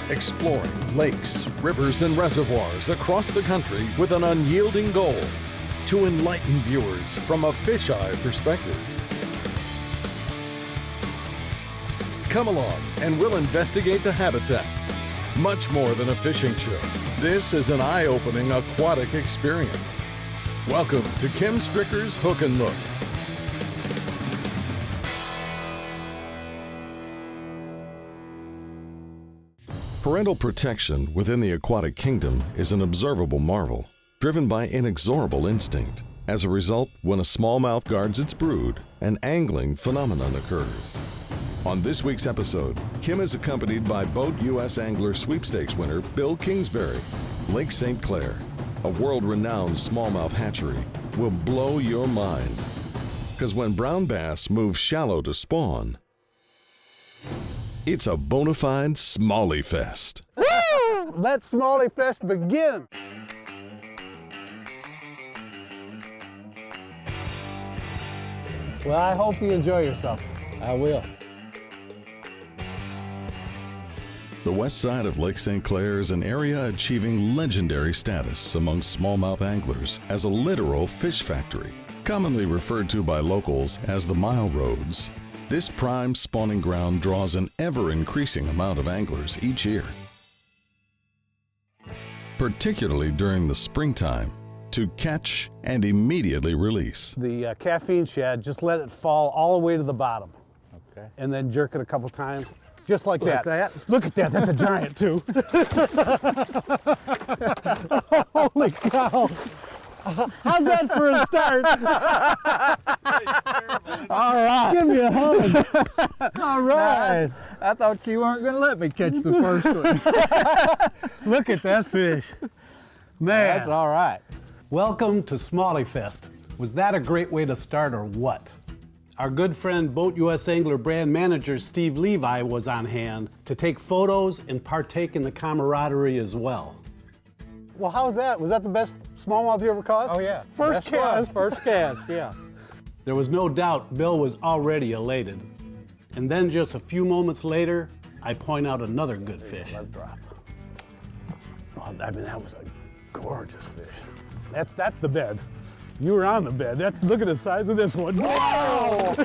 exploring lakes, rivers, and reservoirs across the country with an unyielding goal to enlighten viewers from a fisheye perspective. Come along and we'll investigate the habitat. Much more than a fishing show, this is an eye-opening aquatic experience. Welcome to Kim Stricker's Hook and Look. Parental protection within the aquatic kingdom is an observable marvel, driven by inexorable instinct. As a result, when a smallmouth guards its brood, an angling phenomenon occurs. On this week's episode, Kim is accompanied by BoatU.S angler sweepstakes winner Bill Kingsbery. Lake St. Clair, a world-renowned smallmouth hatchery, will blow your mind. Because when brown bass move shallow to spawn, it's a bona fide Smallie-Fest. Woo! Let Smallie-Fest begin. Well, I hope you enjoy yourself. I will. The west side of Lake St. Clair is an area achieving legendary status among smallmouth anglers as a literal fish factory, commonly referred to by locals as the Mile Roads. This prime spawning ground draws an ever-increasing amount of anglers each year, particularly during the springtime, to catch and immediately release. The caffeine shad, just let it fall all the way to the bottom. Okay. And then jerk it a couple times, just like Like that. that? Look at that, that's a giant too. Holy cow. How's that for a start? All right. Give me a hug. All right. I thought you weren't going to let me catch the first one. Look at that fish. Man. That's all right. Welcome to Smallie-Fest. Was that a great way to start or what? Our good friend BoatU.S Angler brand manager Steve Levi was on hand to take photos and partake in the camaraderie as well. Well, how was that? Was that the best smallmouth you ever caught? Oh, yeah. First cast. First cast, yeah. There was no doubt Bill was already elated. And then just a few moments later, I point out another good fish. Let it drop. Oh, I mean, that was a gorgeous fish. That's the bed. You were on the bed. Look at the size of this one. Whoa!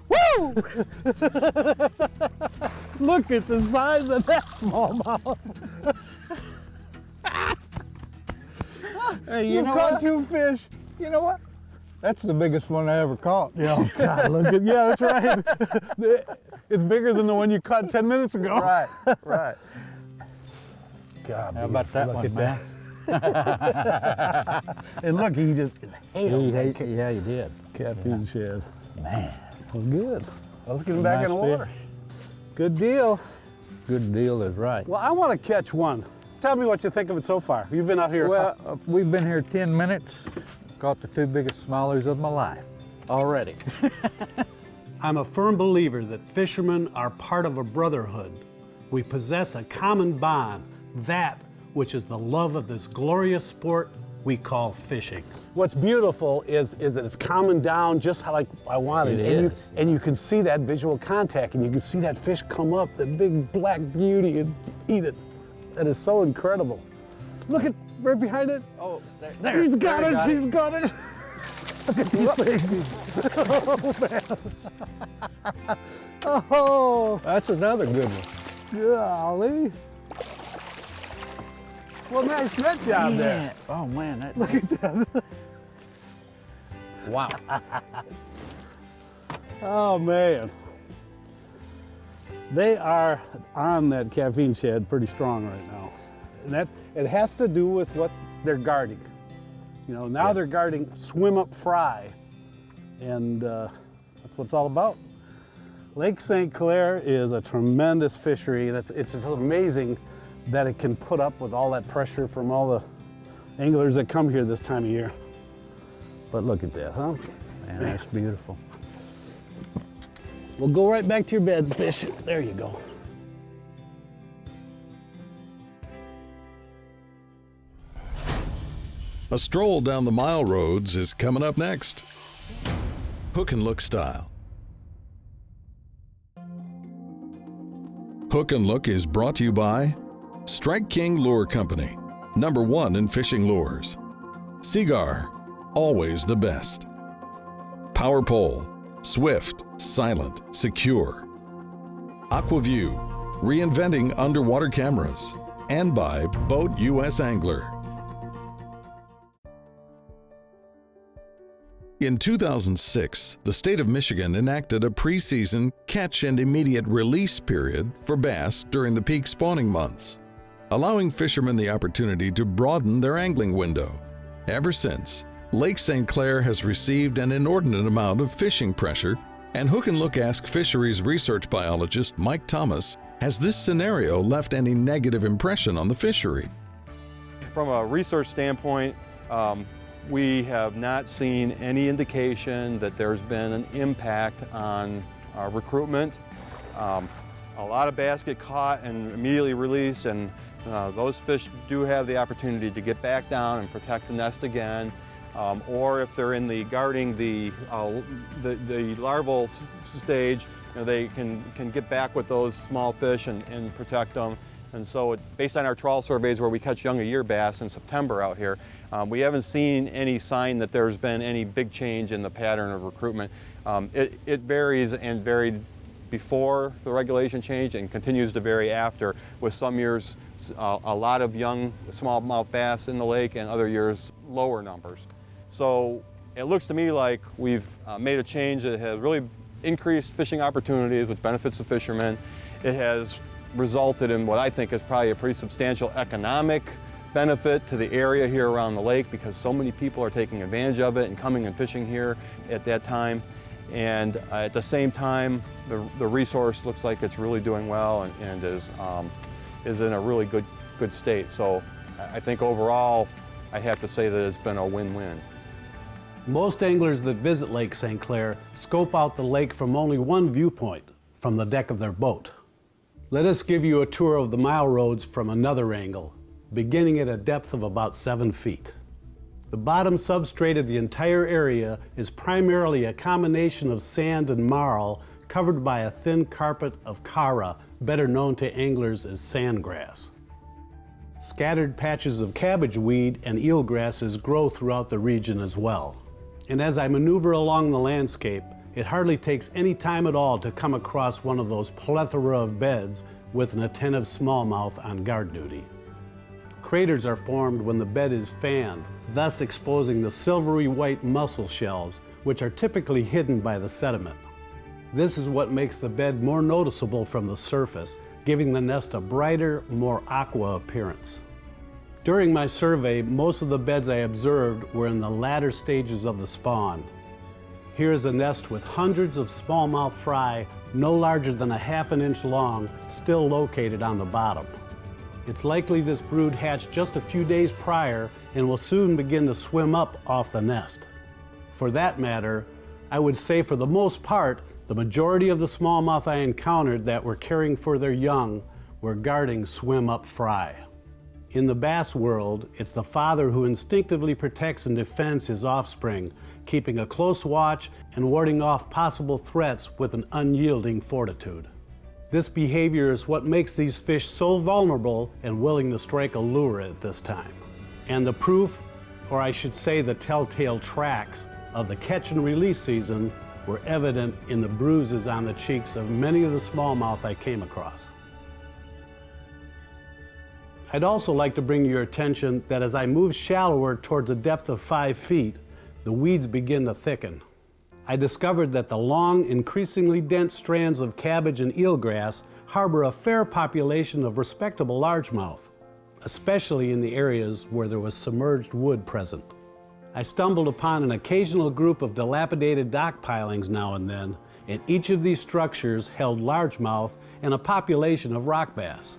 Woo! Look at the size of that smallmouth. Hey, You caught two fish. You know what? That's the biggest one I ever caught. Yeah, oh God, look at, yeah, that's right. It's bigger than the one you caught 10 minutes ago. Right, right. God, How about that look one, at man? that. And look, he just ate Yeah, you did. caffeine shad. Man, Well, good. Let's get him back nice in the water. fish. Good deal. Good deal is right. Well, I want to catch one. Tell me what you think of it so far. You've been out here. Well, we've been here 10 minutes. Caught the two biggest smallies of my life already. I'm a firm believer that fishermen are part of a brotherhood. We possess a common bond, that which is the love of this glorious sport we call fishing. What's beautiful is that it's calming down just how like I wanted. It is. And you can see that visual contact and you can see that fish come up, that big black beauty, and eat it. That is so incredible. Look at right behind it. Oh, there. He's got There it, he he's got it. Look at these things. Oh, man. Oh, That's another good one. golly. Well, nice net job there. Oh, man. That, Look at that. wow. Oh, man. They are on that caffeine shad pretty strong right now. And that, it has to do with what they're guarding. You know, now they're guarding swim up fry. And that's what it's all about. Lake St. Clair is a tremendous fishery. And it's just amazing that it can put up with all that pressure from all the anglers that come here this time of year. But look at that, huh? Man, that's beautiful. Well, go right back to your bed, fish. There you go. A stroll down the Mile Roads is coming up next. Hook and Look style. Hook and Look is brought to you by Strike King Lure Company, #1 in fishing lures. Seagar, always the best. Power Pole, swift, silent, secure. AquaView, reinventing underwater cameras. And by BoatU.S Angler. In 2006, the state of Michigan enacted a preseason catch and immediate release period for bass during the peak spawning months, allowing fishermen the opportunity to broaden their angling window. Ever since, Lake St. Clair has received an inordinate amount of fishing pressure, and Hook and Look asked fisheries research biologist Mike Thomas, has this scenario left any negative impression on the fishery? From a research standpoint, we have not seen any indication that there's been an impact on recruitment. A lot of bass get caught and immediately released, and those fish do have the opportunity to get back down and protect the nest again. Or if they're in the guarding the larval stage, they can get back with those small fish and protect them. And so based on our trawl surveys where we catch young year bass in September out here, we haven't seen any sign that there's been any big change in the pattern of recruitment. It varies and varied before the regulation change and continues to vary after, with some years a lot of young smallmouth bass in the lake and other years lower numbers. So it looks to me like we've made a change that has really increased fishing opportunities, which benefits the fishermen. It has resulted in what I think is probably a pretty substantial economic benefit to the area here around the lake, because so many people are taking advantage of it and coming and fishing here at that time. And at the same time, the resource looks like it's really doing well and is in a really good state. So I think overall, I'd have to say that it's been a win-win. Most anglers that visit Lake St. Clair scope out the lake from only one viewpoint, from the deck of their boat. Let us give you a tour of the mile roads from another angle, beginning at a depth of about 7 feet. The bottom substrate of the entire area is primarily a combination of sand and marl covered by a thin carpet of chara, better known to anglers as sandgrass. Scattered patches of cabbage weed and eelgrasses grow throughout the region as well. And as I maneuver along the landscape, it hardly takes any time at all to come across one of those plethora of beds with an attentive smallmouth on guard duty. Craters are formed when the bed is fanned, thus exposing the silvery white mussel shells, which are typically hidden by the sediment. This is what makes the bed more noticeable from the surface, giving the nest a brighter, more aqua appearance. During my survey, most of the beds I observed were in the latter stages of the spawn. Here is a nest with hundreds of smallmouth fry, no larger than a ½ inch long, still located on the bottom. It's likely this brood hatched just a few days prior and will soon begin to swim up off the nest. For that matter, I would say for the most part, the majority of the smallmouth I encountered that were caring for their young were guarding swim-up fry. In the bass world, it's the father who instinctively protects and defends his offspring, keeping a close watch and warding off possible threats with an unyielding fortitude. This behavior is what makes these fish so vulnerable and willing to strike a lure at this time. And the proof, or I should say the telltale tracks, of the catch and release season were evident in the bruises on the cheeks of many of the smallmouth I came across. I'd also like to bring your attention that as I move shallower towards a depth of 5 feet, the weeds begin to thicken. I discovered that the long, increasingly dense strands of cabbage and eelgrass harbor a fair population of respectable largemouth, especially in the areas where there was submerged wood present. I stumbled upon an occasional group of dilapidated dock pilings now and then, and each of these structures held largemouth and a population of rock bass.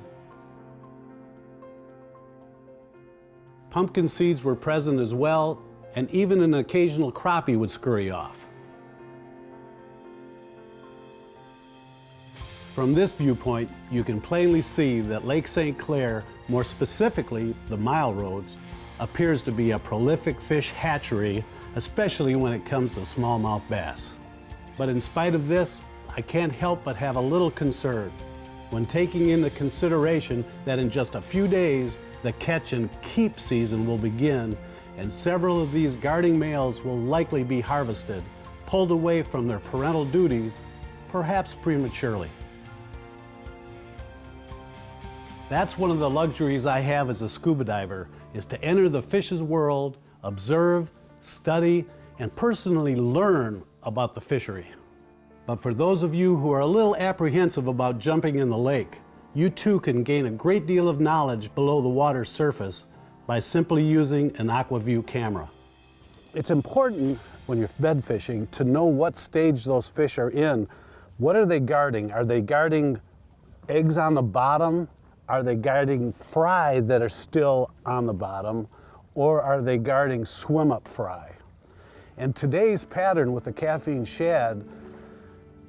Pumpkin seeds were present as well, and even an occasional crappie would scurry off. From this viewpoint, you can plainly see that Lake St. Clair, more specifically the Mile Roads, appears to be a prolific fish hatchery, especially when it comes to smallmouth bass. But in spite of this, I can't help but have a little concern. when taking into consideration that in just a few days, the catch and keep season will begin, and several of these guarding males will likely be harvested, pulled away from their parental duties, perhaps prematurely. That's one of the luxuries I have as a scuba diver, is to enter the fish's world, observe, study, and personally learn about the fishery. But for those of you who are a little apprehensive about jumping in the lake, you too can gain a great deal of knowledge below the water's surface by simply using an AquaView camera. It's important when you're bed fishing to know what stage those fish are in. What are they guarding? Are they guarding eggs on the bottom? Are they guarding fry that are still on the bottom? Or are they guarding swim-up fry? And today's pattern with the caffeine shad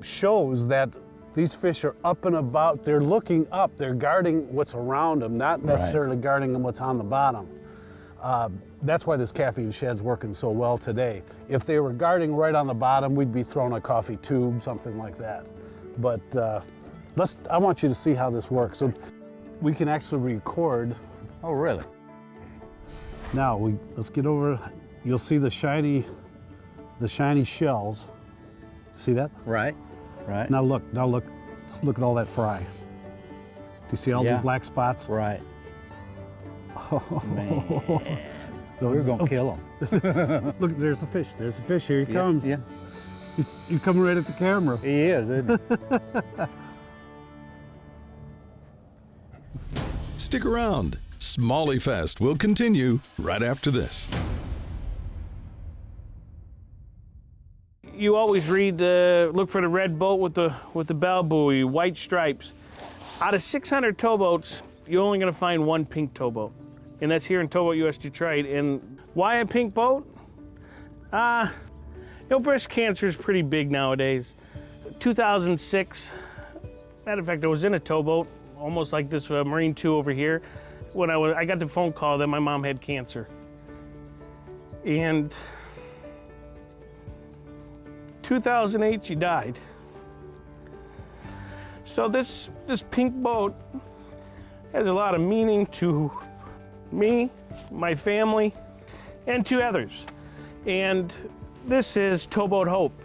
shows that these fish are up and about, they're looking up, they're guarding what's around them, not necessarily guarding what's on the bottom. That's why this caffeine shad's working so well today. If they were guarding right on the bottom, we'd be throwing a coffee tube, something like that. But I want you to see how this works. So we can actually record. Oh, really? Now, let's get over, you'll see the shiny shells. See that? Right, right. Now look at all that fry. Do you see all these black spots? Right. Oh, man. We're gonna kill him. Look, there's a fish. There's a fish. Here he comes. Yeah. He's coming right at the camera. He is, isn't he? Stick around. Smallie-Fest will continue right after this. You always read, look for the red boat with the bell buoy, white stripes. Out of 600 towboats, you're only going to find one pink towboat, and that's here in BoatU.S Detroit. And why a pink boat? Breast cancer is pretty big nowadays. 2006, matter of fact, I was in a towboat, almost like this Marine 2 over here, when I got the phone call that my mom had cancer. And 2008, she died. So this pink boat has a lot of meaning to me, my family, and to others. And this is Towboat Hope.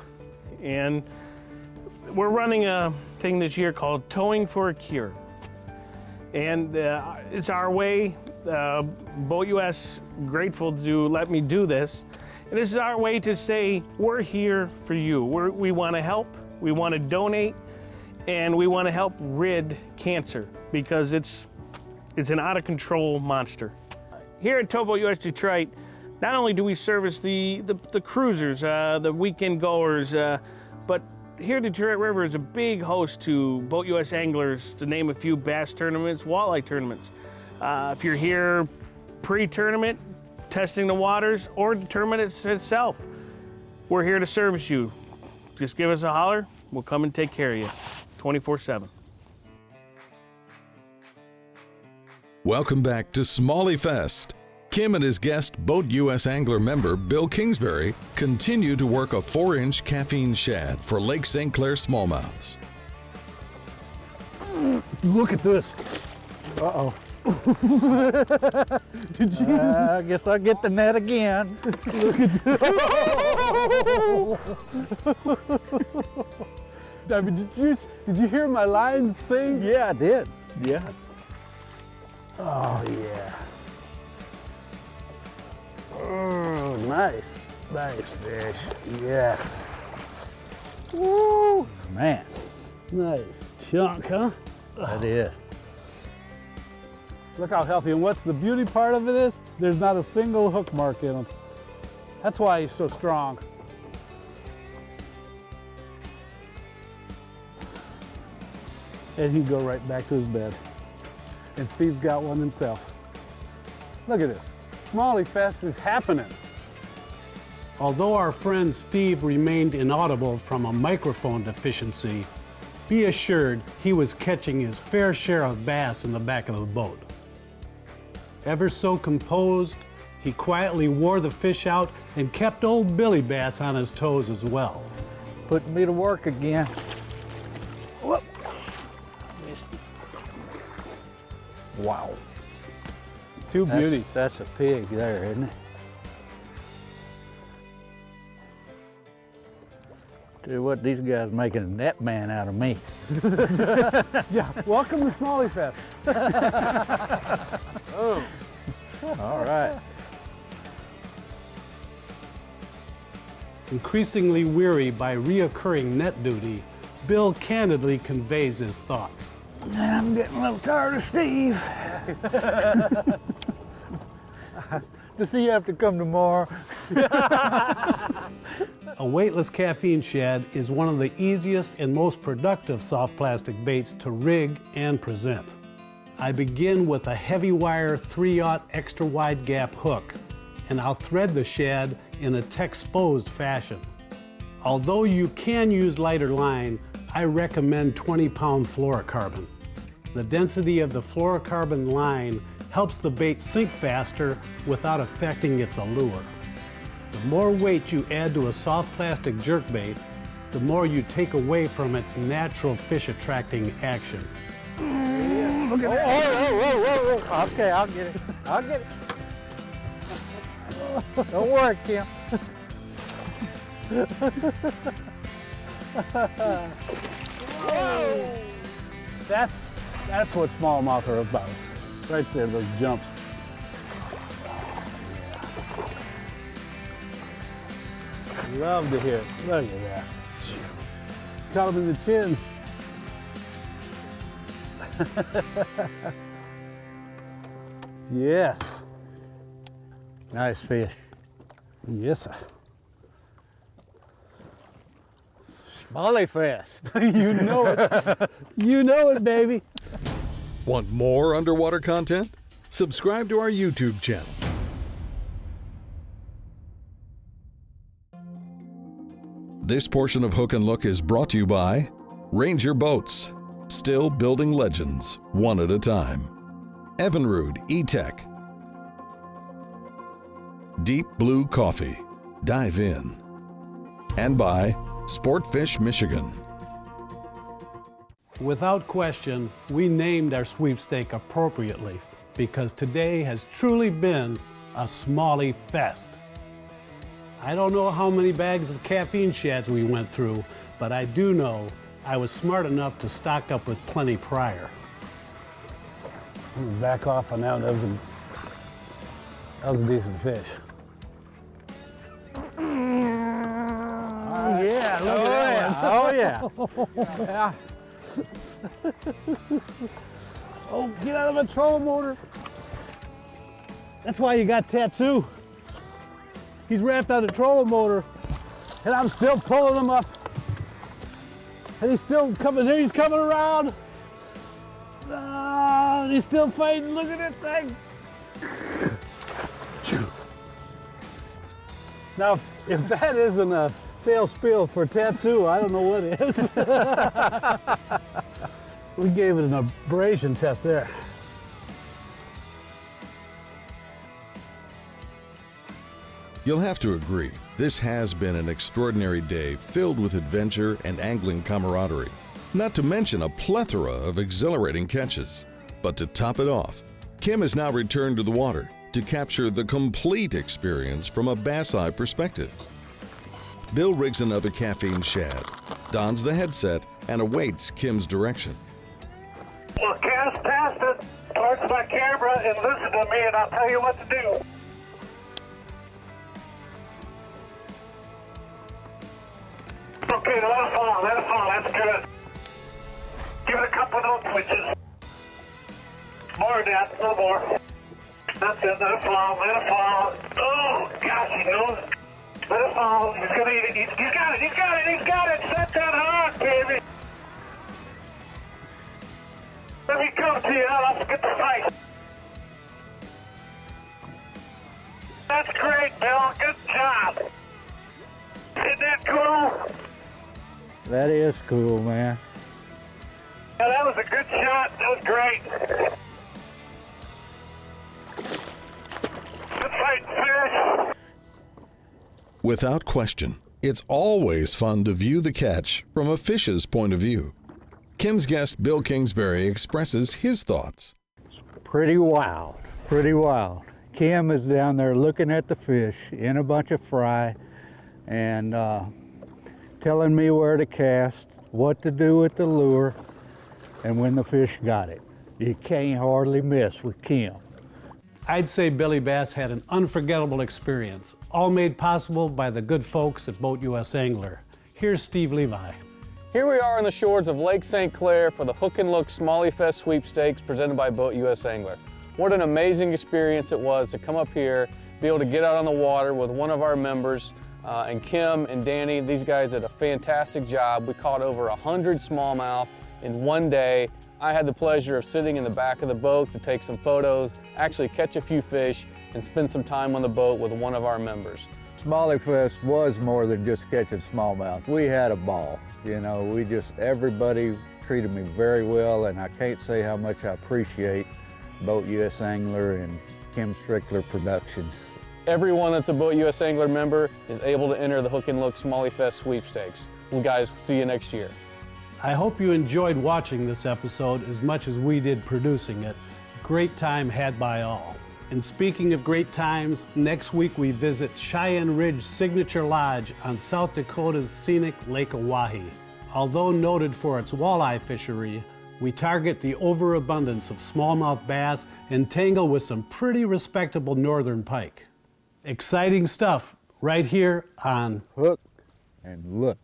And we're running a thing this year called Towing for a Cure. And it's our way, BoatU.S grateful to let me do this. And this is our way to say, we're here for you. We want to help, we want to donate, and we want to help rid cancer, because it's an out-of-control monster. Here at BoatU.S Detroit, not only do we service the cruisers, the weekend goers, but here Detroit River is a big host to BoatU.S anglers, to name a few: bass tournaments, walleye tournaments. If you're here pre-tournament, testing the waters, or the tournament itself, we're here to service you. Just give us a holler, we'll come and take care of you 24/7. Welcome back to Smallie-Fest. Kim and his guest, BoatU.S angler member Bill Kingsbery, continue to work a 4-inch caffeine shad for Lake St. Clair smallmouths. Look at this. Uh-oh. Did you? I guess I'll get the net again. Look at this. I mean, did you hear my lines sing? Yeah, I did. Yeah. Oh, yeah. Oh, nice. Nice fish. Yes. Woo! Man, Nice chunk, huh? that is. Look how healthy. And what's the beauty part of it is, there's not a single hook mark in him. That's why he's so strong. And he'd go right back to his bed. And Steve's got one himself. Look at this. Smallie-Fest is happening. Although our friend Steve remained inaudible from a microphone deficiency, be assured he was catching his fair share of bass in the back of the boat. Ever so composed, he quietly wore the fish out and kept old Billy Bass on his toes as well. Putting me to work again. Whoop. Wow. Two beauties. That's a pig there, isn't it? Tell you what, these guys making a net man out of me. Yeah, welcome to Smallie-Fest. Oh. All right. Increasingly weary by reoccurring net duty, Bill candidly conveys his thoughts. I'm getting a little tired of Steve. Does he have to come tomorrow? A weightless caffeine shad is one of the easiest and most productive soft plastic baits to rig and present. I begin with a heavy wire 3/0 extra wide gap hook, and I'll thread the shad in a texposed fashion. Although you can use lighter line, I recommend 20-pound fluorocarbon. The density of the fluorocarbon line helps the bait sink faster without affecting its allure. The more weight you add to a soft plastic jerkbait, the more you take away from its natural fish attracting action. Look at that. Whoa. Okay, I'll get it. I'll get it. Don't worry, Kim. Whoa. That's what smallmouth are about. Right there, those jumps. Love to hear it. Look at that. Caught him in the chin. Yes. Nice fish. Yes, sir. Smallie-Fest. You know it. You know it, baby. Want more underwater content? Subscribe to our YouTube channel. This portion of Hook and Look is brought to you by Ranger Boats, still building legends one at a time. Evinrude E-Tech. Deep Blue Coffee. Dive in. And by Sportfish Michigan. Without question, we named our sweepstake appropriately because today has truly been a Smallie-Fest. I don't know how many bags of caffeine shads we went through, but I do know I was smart enough to stock up with plenty prior. I'm gonna back off on that. That was a decent fish. Yeah, look at that. Oh, yeah. Yeah. Oh, get out of my trolling motor. That's why you got Tattoo. He's wrapped on a trolling motor, and I'm still pulling him up. And he's still coming here, he's coming around. Ah, he's still fighting, look at that thing. Now, if that isn't a sales spiel for Tattoo, I don't know what is. We gave it an abrasion test there. You'll have to agree, this has been an extraordinary day filled with adventure and angling camaraderie, not to mention a plethora of exhilarating catches. But to top it off, Kim has now returned to the water to capture the complete experience from a bass eye perspective. Bill rigs another caffeine shad, dons the headset, and awaits Kim's direction. Well, cast past it towards my camera and listen to me, and I'll tell you what to do. Okay, let it fall, that's good. Give it a couple of those twitches. More of that, a little more. That's it, let it fall. Oh, gosh, he knows. Let it fall, he's gonna eat it. He's got it. Set that hard, baby. Let me come to you, let's get the fight. That's great, Bill, good job. Isn't that cool? That is cool, man. Yeah, that was a good shot. That was great. Good fight, fish. Without question, it's always fun to view the catch from a fish's point of view. Kim's guest Bill Kingsbery expresses his thoughts. Pretty wild, pretty wild. Kim is down there looking at the fish in a bunch of fry and telling me where to cast, what to do with the lure, and when the fish got it. You can't hardly miss with Kim. I'd say Billy Bass had an unforgettable experience, all made possible by the good folks at BoatU.S Angler. Here's Steve Levi. Here we are on the shores of Lake St. Clair for the Hook and Look Smallie-Fest sweepstakes presented by BoatU.S Angler. What an amazing experience it was to come up here, be able to get out on the water with one of our members, and Kim and Danny. These guys did a fantastic job. We caught over 100 smallmouth in one day. I had the pleasure of sitting in the back of the boat to take some photos, actually catch a few fish, and spend some time on the boat with one of our members. Smallie-Fest was more than just catching smallmouth. We had a ball. You know, everybody treated me very well, and I can't say how much I appreciate BoatU.S Angler and Kim Strickler Productions. Everyone that's a BoatU.S Angler member is able to enter the Hook and Look Smallie-Fest sweepstakes. Well, guys, see you next year. I hope you enjoyed watching this episode as much as we did producing it. Great time had by all. And speaking of great times, next week we visit Cheyenne Ridge Signature Lodge on South Dakota's scenic Lake Oahe. Although noted for its walleye fishery, we target the overabundance of smallmouth bass and tangle with some pretty respectable northern pike. Exciting stuff right here on Hook and Look.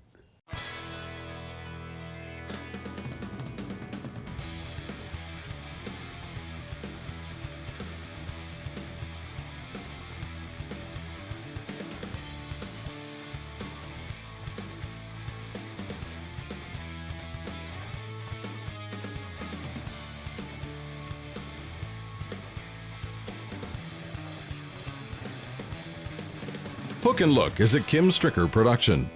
Hook and Look is a Kim Stricker production.